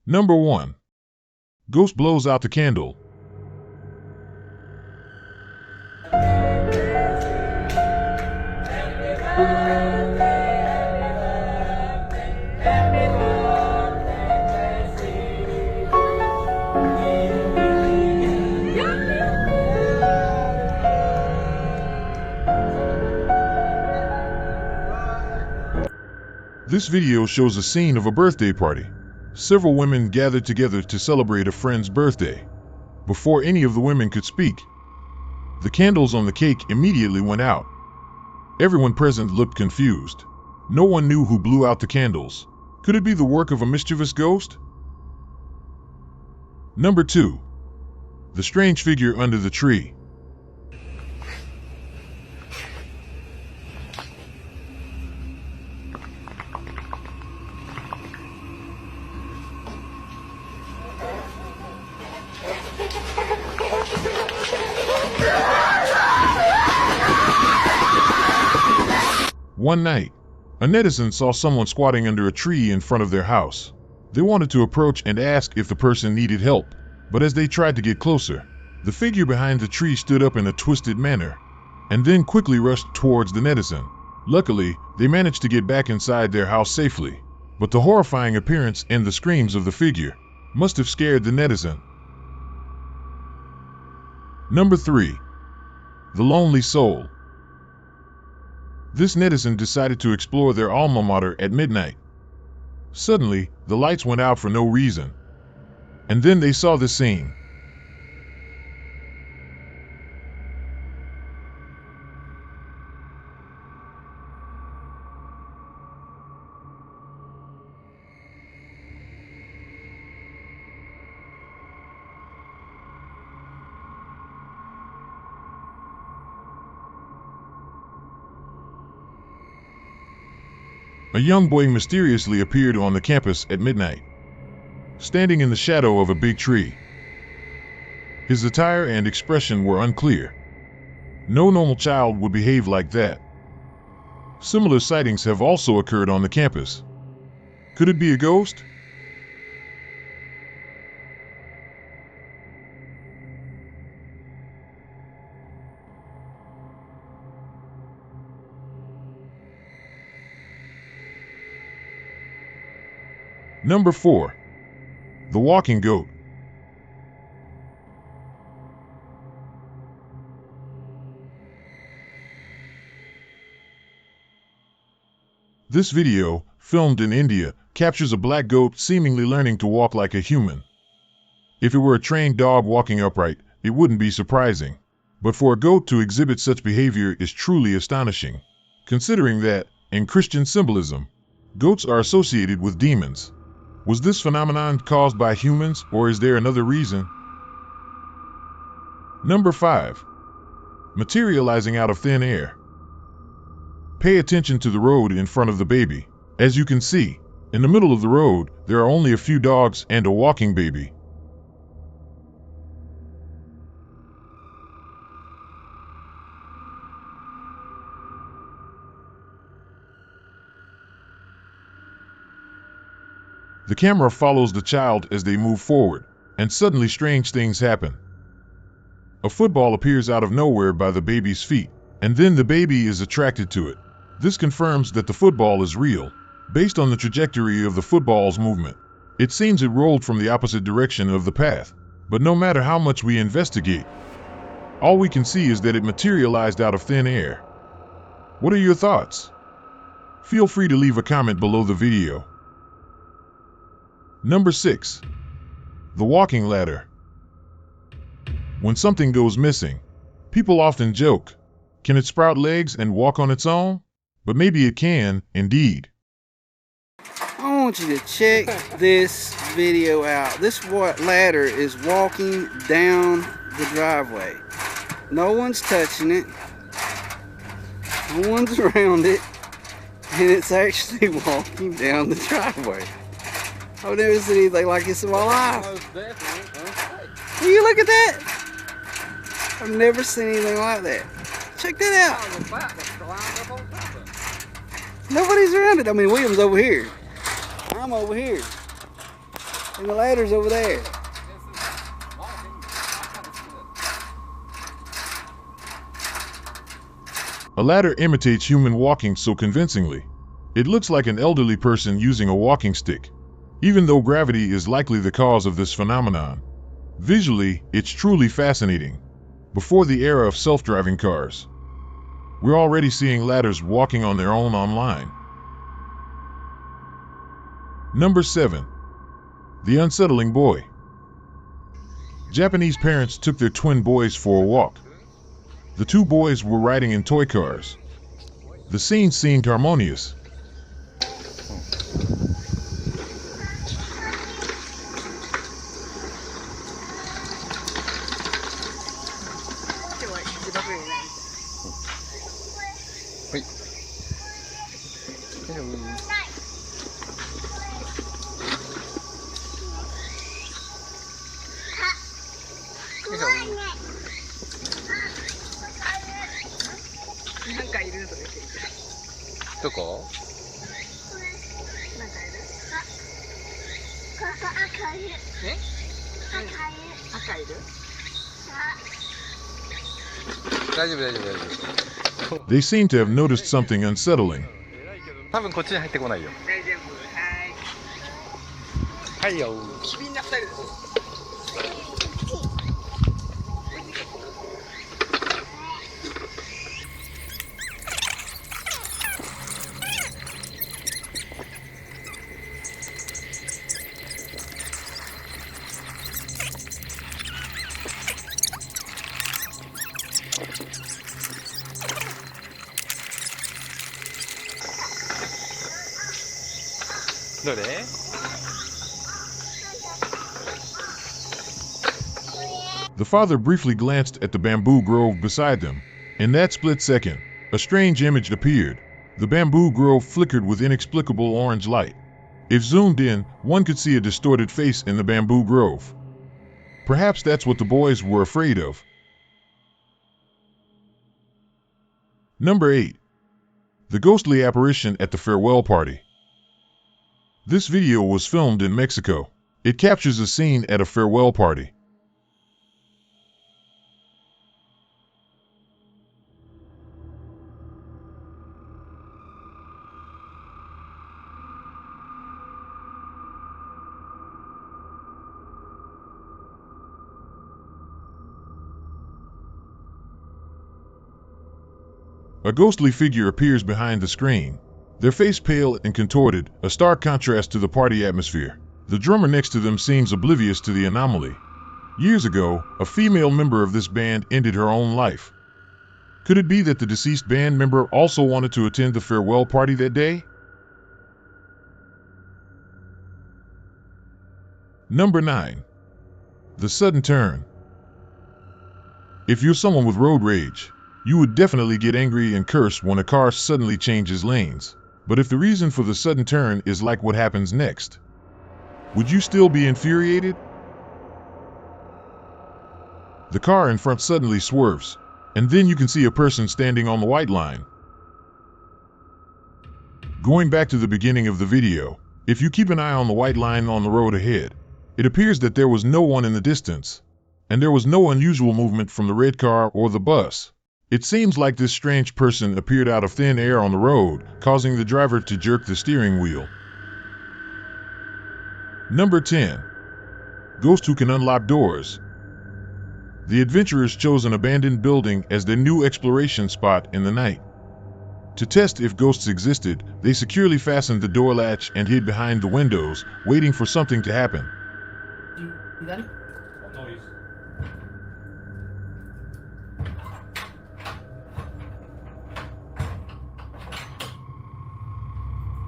Number 1. Ghost blows out the candle. This video shows a scene of a birthday party. Several women gathered together to celebrate a friend's birthday. Before any of the women could speak, the candles on the cake immediately went out. Everyone present looked confused. No one knew who blew out the candles. Could it be the work of a mischievous ghost? Number 2. The strange figure under the tree. One night, a netizen saw someone squatting under a tree in front of their house. They wanted to approach and ask if the person needed help, but as they tried to get closer, the figure behind the tree stood up in a twisted manner, and then quickly rushed towards the netizen. Luckily, they managed to get back inside their house safely, but the horrifying appearance and the screams of the figure must have scared the netizen. Number 3. The lonely soul. This netizen decided to explore their alma mater at midnight. Suddenly, the lights went out for no reason. And then they saw this scene. A young boy mysteriously appeared on the campus at midnight, standing in the shadow of a big tree. His attire and expression were unclear. No normal child would behave like that. Similar sightings have also occurred on the campus. Could it be a ghost? Number 4. The walking goat. This video, filmed in India, captures a black goat seemingly learning to walk like a human. If it were a trained dog walking upright, it wouldn't be surprising. But for a goat to exhibit such behavior is truly astonishing, considering that, in Christian symbolism, goats are associated with demons. Was this phenomenon caused by humans, or is there another reason? Number 5. Materializing out of thin air. Pay attention to the road in front of the baby. As you can see, in the middle of the road, there are only a few dogs and a walking baby. The camera follows the child as they move forward, and suddenly strange things happen. A football appears out of nowhere by the baby's feet, and then the baby is attracted to it. This confirms that the football is real, based on the trajectory of the football's movement. It seems it rolled from the opposite direction of the path, but no matter how much we investigate, all we can see is that it materialized out of thin air. What are your thoughts? Feel free to leave a comment below the video. Number 6. The walking ladder. When something goes missing, people often joke, can it sprout legs and walk on its own? But maybe it can, indeed. I want you to check this video out. This ladder is walking down the driveway. No one's touching it. No one's around it. And it's actually walking down the driveway. I've never seen anything like this in my life. Will you look at that? I've never seen anything like that. Check that out. Nobody's around it. I mean, William's over here. I'm over here. And the ladder's over there. A ladder imitates human walking so convincingly. It looks like an elderly person using a walking stick, even though gravity is likely the cause of this phenomenon. Visually, it's truly fascinating. Before the era of self-driving cars, we're already seeing ladders walking on their own online. Number 7. The Unsettling Boy. Japanese parents took their twin boys for a walk. The two boys were riding in toy cars. The scene seemed harmonious. They seem to have noticed something unsettling. The father briefly glanced at the bamboo grove beside them. In that split second, a strange image appeared. The bamboo grove flickered with inexplicable orange light. If zoomed in, one could see a distorted face in the bamboo grove. Perhaps that's what the boys were afraid of. Number 8. The ghostly apparition at the farewell party. This video was filmed in Mexico. It captures a scene at a farewell party. A ghostly figure appears behind the screen, their face pale and contorted, a stark contrast to the party atmosphere. The drummer next to them seems oblivious to the anomaly. Years ago, a female member of this band ended her own life. Could it be that the deceased band member also wanted to attend the farewell party that day? Number 9. The sudden turn. If you're someone with road rage, you would definitely get angry and curse when a car suddenly changes lanes. But if the reason for the sudden turn is like what happens next, would you still be infuriated? The car in front suddenly swerves, and then you can see a person standing on the white line. Going back to the beginning of the video, if you keep an eye on the white line on the road ahead, it appears that there was no one in the distance, and there was no unusual movement from the red car or the bus. It seems like this strange person appeared out of thin air on the road, causing the driver to jerk the steering wheel. Number 10. Ghost who can unlock doors. The adventurers chose an abandoned building as their new exploration spot in the night. To test if ghosts existed, they securely fastened the door latch and hid behind the windows, waiting for something to happen. You done? What noise?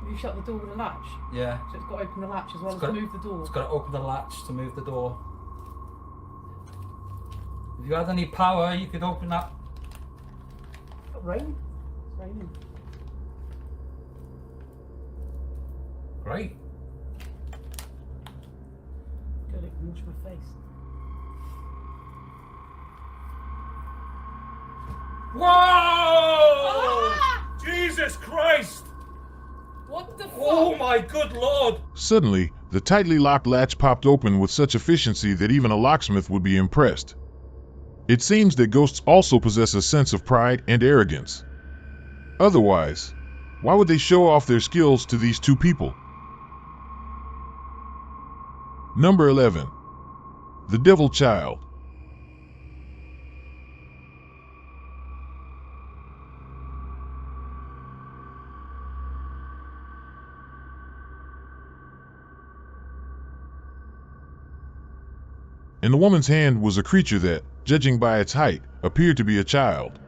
You shut the door with a latch? Yeah. So it's got to open the latch as well It's as got- move the door? It's got to open the latch to move the door. If you had any power, you could open that. Rain? It's raining. Great. Good, it can wash my face. Whoa! Ah! Jesus Christ! What the fuck? Oh my good lord! Suddenly, The tightly locked latch popped open with such efficiency that even a locksmith would be impressed. It seems that ghosts also possess a sense of pride and arrogance. Otherwise, why would they show off their skills to these two people? Number 11. The Devil Child. In the woman's hand was a creature that, judging by its height, appeared to be a child.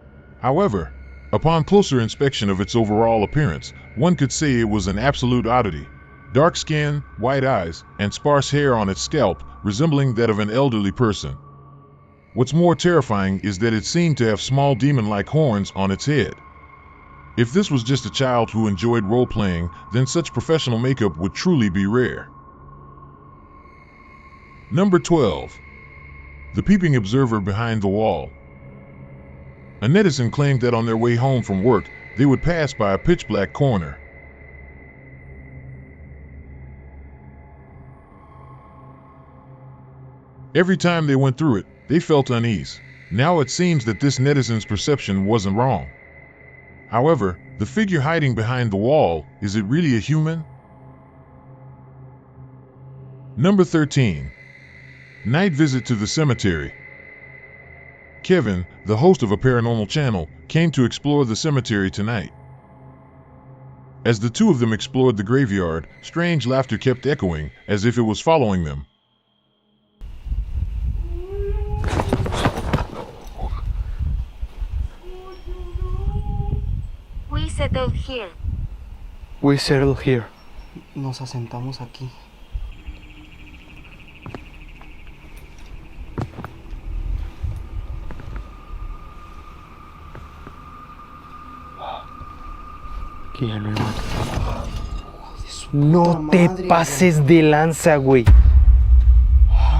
However, upon closer inspection of its overall appearance, one could say it was an absolute oddity. Dark skin, white eyes, and sparse hair on its scalp, resembling that of an elderly person. What's more terrifying is that it seemed to have small demon-like horns on its head. If this was just a child who enjoyed role-playing, then such professional makeup would truly be rare. Number 12. The Peeping Observer Behind the Wall. A netizen claimed that on their way home from work, they would pass by a pitch-black corner. Every time they went through it, they felt unease. Now it seems that this netizen's perception wasn't wrong. However, the figure hiding behind the wall, is it really a human? Number 13. Night Visit to the Cemetery. Kevin, the host of a paranormal channel, came to explore the cemetery tonight. As the two of them explored the graveyard, strange laughter kept echoing, as if it was following them. We settled here. We settled here. Nos asentamos aquí. No te pases de lanza, güey.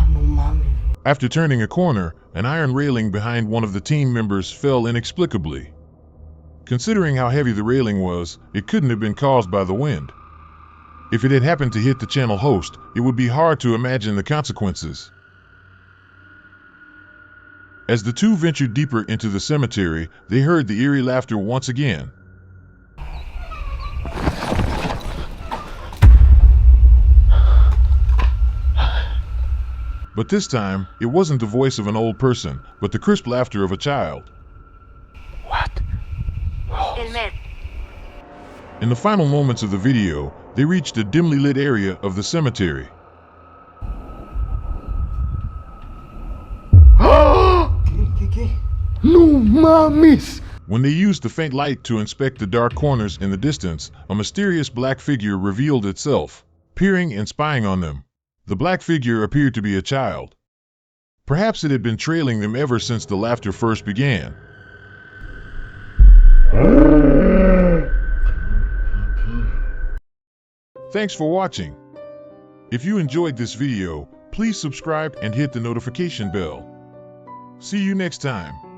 No mames. After turning a corner, an iron railing behind one of the team members fell inexplicably. Considering how heavy the railing was, it couldn't have been caused by the wind. If it had happened to hit the channel host, it would be hard to imagine the consequences. As the two ventured deeper into the cemetery, they heard the eerie laughter once again. But this time, it wasn't the voice of an old person, but the crisp laughter of a child. What? El Med. In the final moments of the video, they reached a dimly lit area of the cemetery. ¿Qué? No mames! When they used the faint light to inspect the dark corners in the distance, a mysterious black figure revealed itself, peering and spying on them. The black figure appeared to be a child. Perhaps it had been trailing them ever since the laughter first began. Thanks for watching. If you enjoyed this video, please subscribe and hit the notification bell. See you next time.